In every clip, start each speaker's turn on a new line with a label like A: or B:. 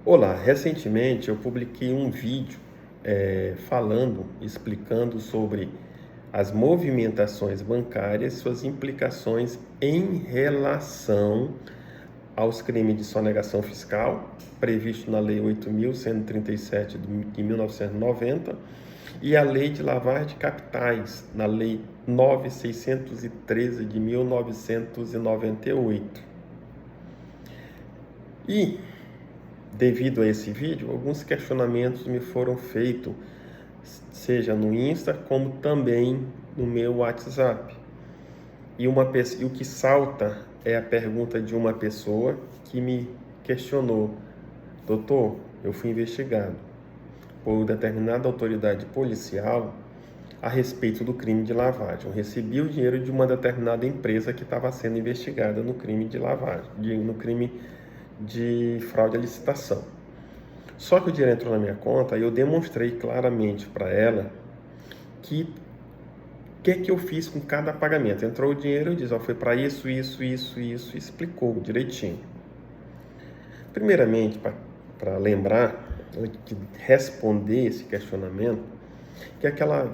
A: Olá, recentemente eu publiquei um vídeo explicando sobre as movimentações bancárias, suas implicações em relação aos crimes de sonegação fiscal, previsto na Lei 8.137 de 1990, e a Lei de Lavagem de Capitais, na Lei 9.613 de 1998. Devido a esse vídeo, alguns questionamentos me foram feitos, seja no Insta, como também no meu WhatsApp. E o que salta é a pergunta de uma pessoa que me questionou: doutor, eu fui investigado por determinada autoridade policial a respeito do crime de lavagem. Eu recebi o dinheiro de uma determinada empresa que estava sendo investigada no crime de lavagem, no crime de fraude à licitação. Só que o dinheiro entrou na minha conta e eu demonstrei claramente para ela que o que eu fiz com cada pagamento. Entrou o dinheiro, eu disse, foi para isso, explicou direitinho. Primeiramente, para lembrar, de responder esse questionamento, que aquela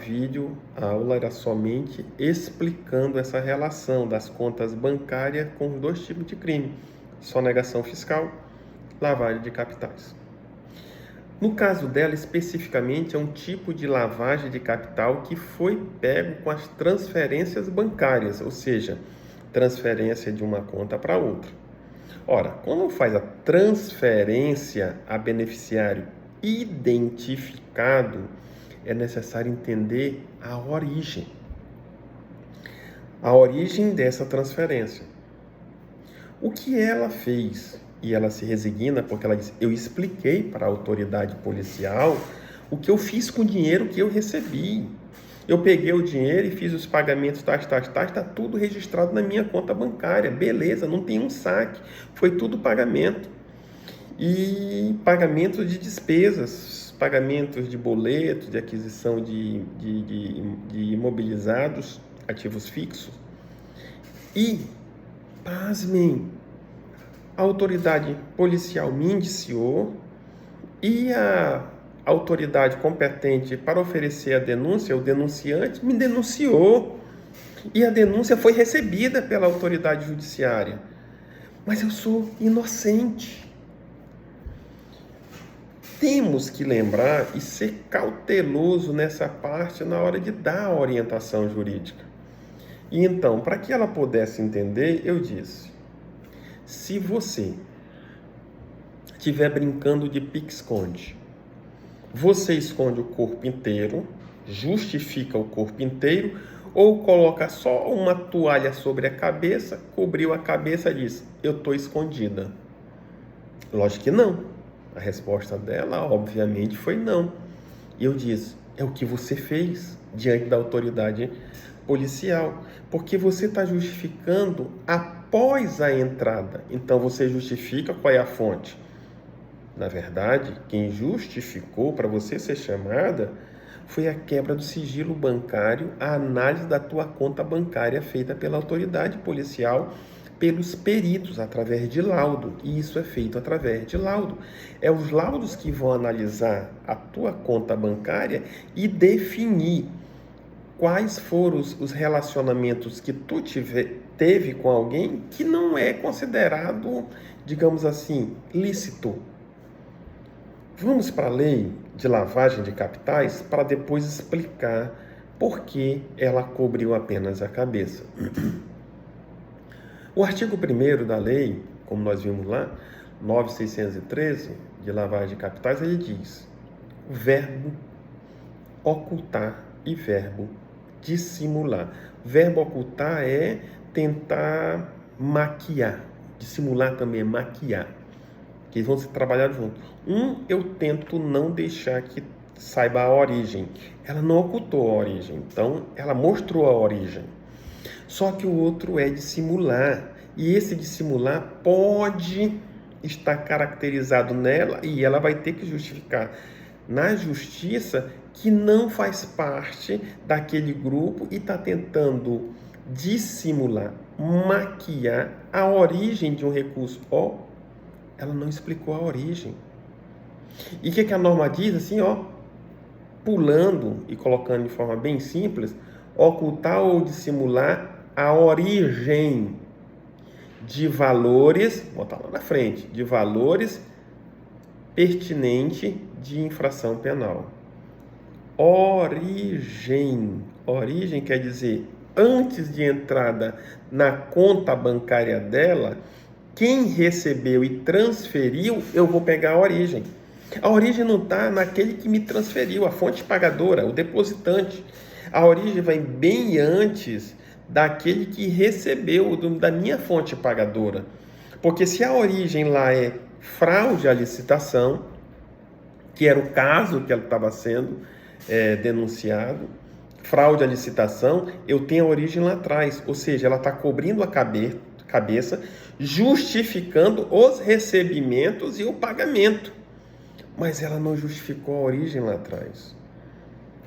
A: aula era somente explicando essa relação das contas bancárias com os dois tipos de crime: sonegação fiscal, lavagem de capitais. No caso dela, especificamente, é um tipo de lavagem de capital que foi pego com as transferências bancárias, ou seja, transferência de uma conta para outra. Ora, quando faz a transferência a beneficiário identificado, é necessário entender a origem dessa transferência. O que ela fez? E ela se resigna porque ela diz: eu expliquei para a autoridade policial o que eu fiz com o dinheiro que eu recebi. Eu peguei o dinheiro e fiz os pagamentos, está tudo registrado na minha conta bancária. Beleza, não tem um saque, foi tudo pagamento. E pagamentos de despesas, pagamentos de boletos, de aquisição de imobilizados, ativos fixos. E, pasmem, a autoridade policial me indiciou e a autoridade competente para oferecer a denúncia, o denunciante, me denunciou. E a denúncia foi recebida pela autoridade judiciária. Mas eu sou inocente. Temos que lembrar e ser cauteloso nessa parte na hora de dar a orientação jurídica. E então, para que ela pudesse entender, eu disse: se você estiver brincando de pique-esconde, você esconde o corpo inteiro, justifica o corpo inteiro, ou coloca só uma toalha sobre a cabeça, cobriu a cabeça e diz: eu estou escondida. Lógico que não. A resposta dela, obviamente, foi não. E eu disse: é o que você fez diante da autoridade policial, porque você está justificando após a entrada. Então você justifica qual é a fonte. Na verdade, quem justificou para você ser chamada foi a quebra do sigilo bancário, a análise da tua conta bancária feita pela autoridade policial, pelos peritos, através de laudo. E isso é feito através de laudo. É os laudos que vão analisar a tua conta bancária e definir quais foram os relacionamentos que tu teve com alguém que não é considerado, digamos assim, lícito. Vamos para a lei de lavagem de capitais para depois explicar por que ela cobriu apenas a cabeça. O artigo 1º da lei, como nós vimos lá, 9.613, de lavagem de capitais, ele diz: o verbo ocultar e verbo dissimular. Verbo ocultar é tentar maquiar. Dissimular também é maquiar. Que eles vão se trabalhar juntos. Eu tento não deixar que saiba a origem. Ela não ocultou a origem, então ela mostrou a origem. Só que o outro é dissimular. E esse dissimular pode estar caracterizado nela e ela vai ter que justificar na justiça que não faz parte daquele grupo e está tentando dissimular, maquiar a origem de um recurso. Ela não explicou a origem. E o que a norma diz? Assim, ó, pulando e colocando de forma bem simples, ocultar ou dissimular a origem de valores, vou botar lá na frente, de valores pertinente de infração penal. Origem. Origem quer dizer, antes de entrada na conta bancária dela, quem recebeu e transferiu, eu vou pegar a origem. A origem não está naquele que me transferiu, a fonte pagadora, o depositante. A origem vai bem antes daquele que recebeu, da minha fonte pagadora. Porque se a origem lá é fraude à licitação, que era o caso que ela estava sendo denunciado, fraude à licitação, eu tenho a origem lá atrás, ou seja, ela está cobrindo a cabeça, justificando os recebimentos e o pagamento, mas ela não justificou a origem lá atrás.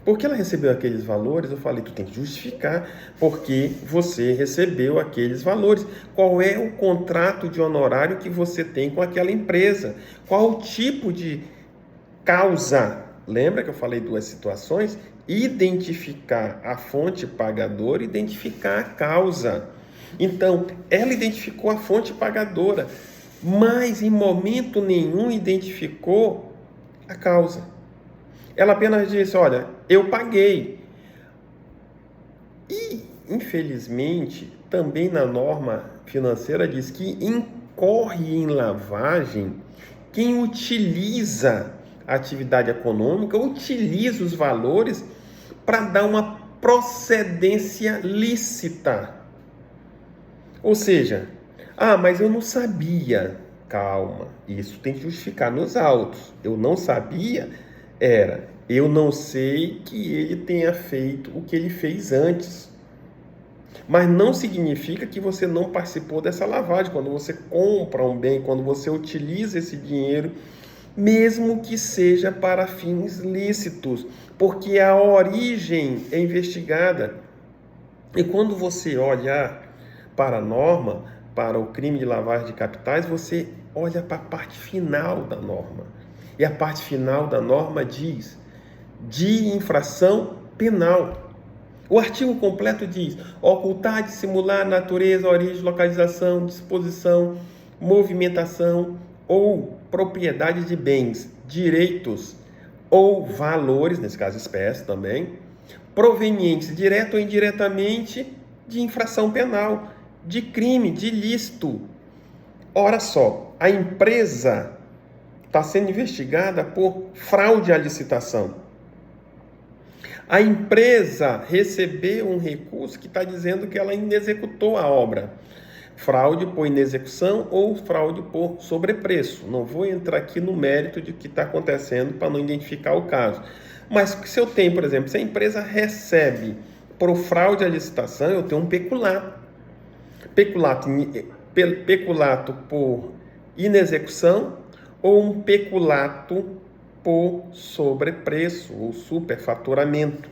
A: Porque ela recebeu aqueles valores, eu falei, tu tem que justificar porque você recebeu aqueles valores. Qual é o contrato de honorário que você tem com aquela empresa? Qual o tipo de causa? Lembra que eu falei duas situações? Identificar a fonte pagadora e identificar a causa. Então, ela identificou a fonte pagadora, mas em momento nenhum identificou a causa. Ela apenas disse, olha, eu paguei. E, infelizmente, também na norma financeira diz que incorre em lavagem quem utiliza a atividade econômica, utiliza os valores para dar uma procedência lícita. Ou seja, mas eu não sabia. Calma, isso tem que justificar nos autos. Eu não sabia, eu não sei que ele tenha feito o que ele fez antes. Mas não significa que você não participou dessa lavagem. Quando você compra um bem, quando você utiliza esse dinheiro, mesmo que seja para fins lícitos, porque a origem é investigada. E quando você olha para a norma, para o crime de lavagem de capitais, você olha para a parte final da norma. E a parte final da norma diz de infração penal. O artigo completo diz: ocultar, dissimular natureza, origem, localização, disposição, movimentação ou propriedade de bens, direitos ou valores, nesse caso espécie também, provenientes direto ou indiretamente de infração penal, de crime, de ilícito. Ora só, a empresa está sendo investigada por fraude à licitação. A empresa recebeu um recurso que está dizendo que ela ainda executou a obra. Fraude por inexecução ou fraude por sobrepreço. Não vou entrar aqui no mérito de o que está acontecendo para não identificar o caso. Mas se eu tenho, por exemplo, se a empresa recebe por fraude à licitação, eu tenho um peculato. Peculato por inexecução ou um peculato por sobrepreço ou superfaturamento.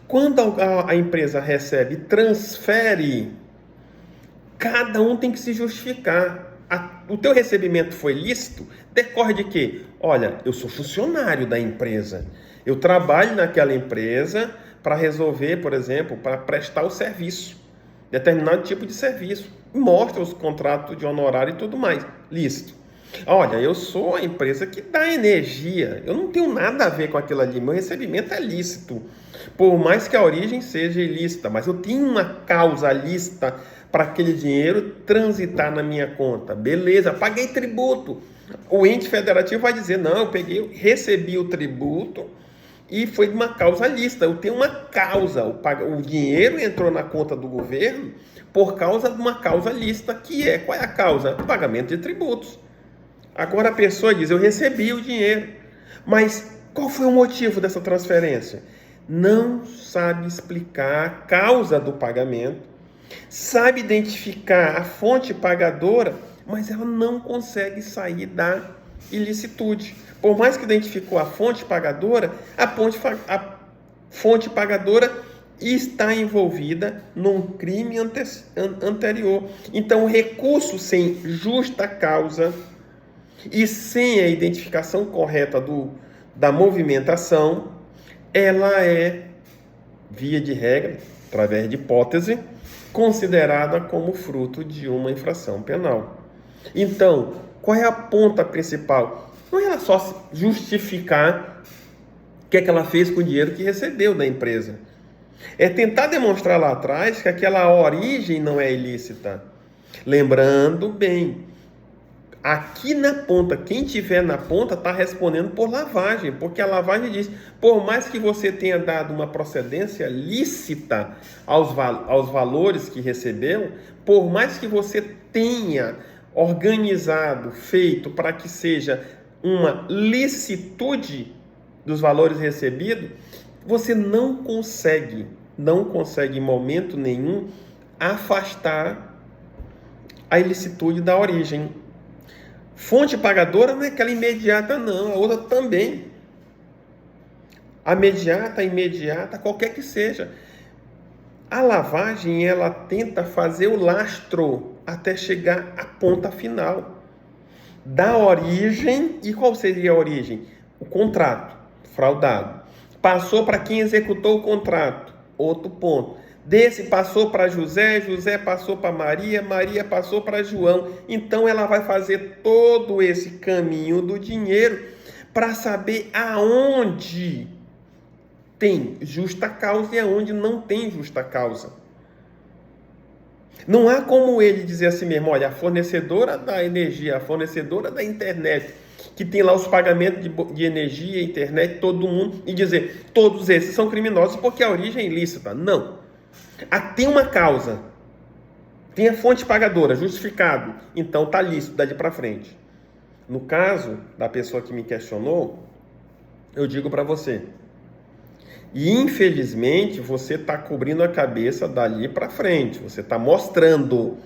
A: Quando a empresa recebe e transfere, cada um tem que se justificar. O teu recebimento foi lícito? Decorre de quê? Olha, eu sou funcionário da empresa. Eu trabalho naquela empresa para resolver, por exemplo, para prestar o serviço. Determinado tipo de serviço. Mostra os contratos de honorário e tudo mais. Lícito. Olha, eu sou a empresa que dá energia. Eu não tenho nada a ver com aquilo ali. Meu recebimento é lícito. Por mais que a origem seja ilícita, mas eu tenho uma causa lícita para aquele dinheiro transitar na minha conta. Beleza, paguei tributo. O ente federativo vai dizer, não, eu recebi o tributo e foi uma causa lícita. Eu tenho uma causa. O dinheiro entrou na conta do governo por causa de uma causa lícita, qual é a causa? O pagamento de tributos. Agora a pessoa diz, eu recebi o dinheiro, mas qual foi o motivo dessa transferência? Não sabe explicar a causa do pagamento, sabe identificar a fonte pagadora, mas ela não consegue sair da ilicitude. Por mais que identificou a fonte pagadora, a fonte pagadora está envolvida num crime anterior. Então, o recurso sem justa causa, E sem a identificação correta da movimentação, ela é, via de regra, através de hipótese, considerada como fruto de uma infração penal. Então, qual é a ponta principal? Não é ela só justificar o que é que ela fez com o dinheiro que recebeu da empresa. É tentar demonstrar lá atrás que aquela origem não é ilícita. Lembrando bem, aqui na ponta, quem tiver na ponta está respondendo por lavagem, porque a lavagem diz, por mais que você tenha dado uma procedência lícita aos valores que recebeu, por mais que você tenha organizado, feito para que seja uma licitude dos valores recebidos, você não consegue em momento nenhum afastar a ilicitude da origem. Fonte pagadora não é aquela imediata, não, a outra também. A imediata, qualquer que seja. A lavagem, ela tenta fazer o lastro até chegar à ponta final. Da origem, e qual seria a origem? O contrato fraudado. Passou para quem executou o contrato, outro ponto. Desse passou para José, José passou para Maria, Maria passou para João. Então ela vai fazer todo esse caminho do dinheiro para saber aonde tem justa causa e aonde não tem justa causa. Não há como ele dizer assim mesmo, olha, a fornecedora da energia, a fornecedora da internet, que tem lá os pagamentos de energia, internet, todo mundo, e dizer, todos esses são criminosos porque a origem é ilícita. Não. Tem uma causa, tem a fonte pagadora, justificado, então está lícito dali para frente. No caso da pessoa que me questionou, eu digo para você, e infelizmente você está cobrindo a cabeça dali para frente, você está mostrando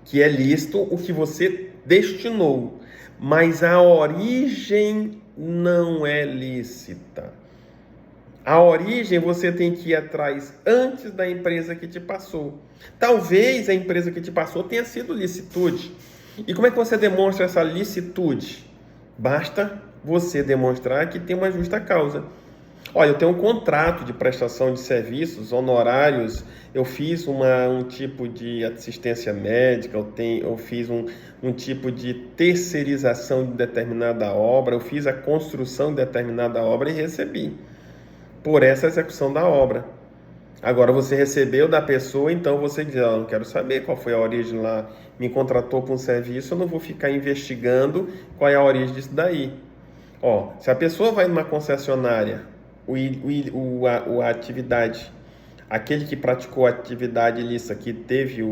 A: que é lícito o que você destinou, mas a origem não é lícita. A origem você tem que ir atrás antes da empresa que te passou. Talvez a empresa que te passou tenha sido licitude. E como é que você demonstra essa licitude? Basta você demonstrar que tem uma justa causa. Olha, eu tenho um contrato de prestação de serviços, honorários, eu fiz um tipo de assistência médica, eu fiz um tipo de terceirização de determinada obra, eu fiz a construção de determinada obra e recebi por essa execução da obra. Agora você recebeu da pessoa, então você diz, eu não quero saber qual foi a origem lá, me contratou para um serviço, eu não vou ficar investigando qual é a origem disso daí. Se a pessoa vai numa concessionária, a atividade, aquele que praticou a atividade ilícita, que teve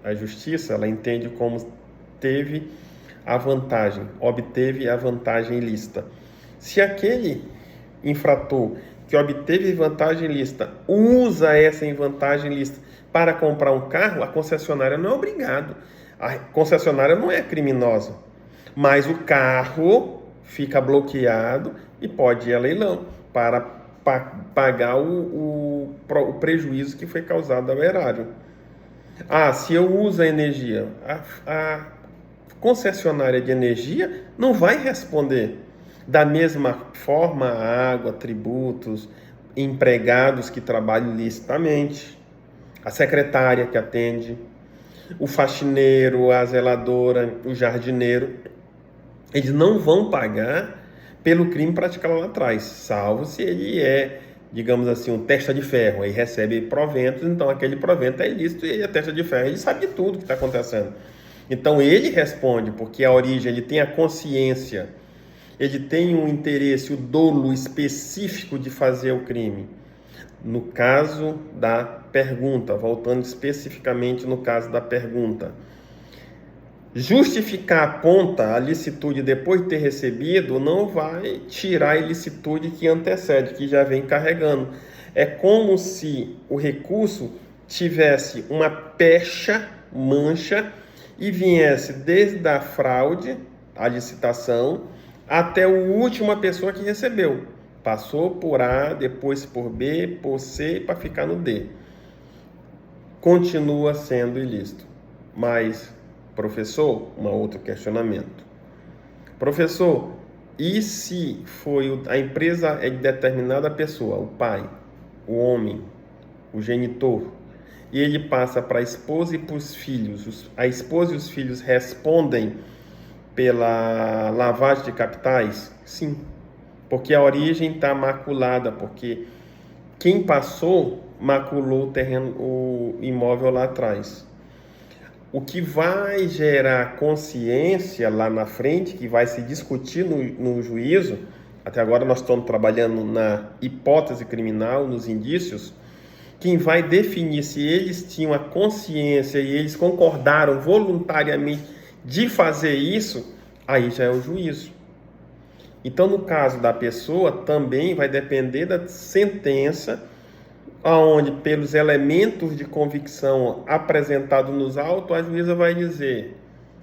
A: a justiça, ela entende como obteve a vantagem ilícita. Se aquele infrator que obteve vantagem ilícita usa essa vantagem ilícita para comprar um carro, a concessionária não é obrigado. A concessionária não é criminosa, mas o carro fica bloqueado e pode ir a leilão para pagar o prejuízo que foi causado ao erário. Se eu uso a energia, a concessionária de energia não vai responder. Da mesma forma, a água, tributos, empregados que trabalham ilicitamente, a secretária que atende, o faxineiro, a zeladora, o jardineiro, eles não vão pagar pelo crime praticado lá atrás, salvo se ele é, digamos assim, um testa de ferro, aí recebe proventos, então aquele provento é ilícito e a testa de ferro, ele sabe de tudo que está acontecendo. Então ele responde, porque a origem, ele tem a consciência, ele tem um interesse, o dolo específico de fazer o crime. No caso da pergunta, voltando especificamente no caso da pergunta, justificar a ponta, a licitude depois de ter recebido, não vai tirar a ilicitude que antecede, que já vem carregando. É como se o recurso tivesse uma mancha, e viesse desde a fraude, a licitação, até a última pessoa que recebeu. Passou por A, depois por B, por C, para ficar no D. Continua sendo ilícito. Mas Professor, um outro questionamento. Professor, e se a empresa é de determinada pessoa, o pai, o homem, o genitor, e ele passa para a esposa e para os filhos, a esposa e os filhos respondem pela lavagem de capitais? Sim, porque a origem está maculada, porque quem passou maculou o terreno, o imóvel lá atrás. O que vai gerar consciência lá na frente, que vai se discutir no juízo, até agora nós estamos trabalhando na hipótese criminal, nos indícios, quem vai definir se eles tinham a consciência e eles concordaram voluntariamente de fazer isso, aí já é o juízo. Então, no caso da pessoa, também vai depender da sentença, onde, pelos elementos de convicção apresentados nos autos, a juíza vai dizer: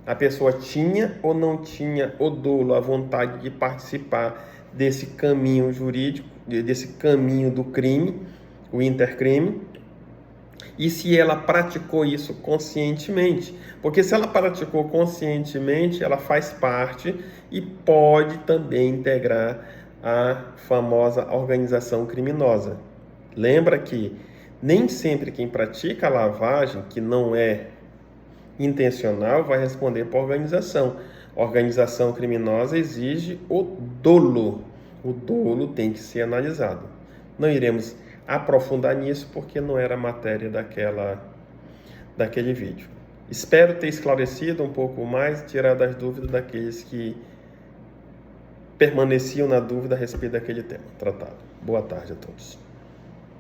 A: a pessoa tinha ou não tinha o dolo, a vontade de participar desse caminho jurídico, desse caminho do crime, o intercrime, e se ela praticou isso conscientemente. Porque se ela praticou conscientemente, ela faz parte e pode também integrar a famosa organização criminosa. Lembra que nem sempre quem pratica a lavagem, que não é intencional, vai responder por organização. A organização criminosa exige o dolo. O dolo tem que ser analisado. Não iremos aprofundar nisso porque não era matéria daquele vídeo. Espero ter esclarecido um pouco mais e tirado as dúvidas daqueles que permaneciam na dúvida a respeito daquele tema tratado. Boa tarde a todos.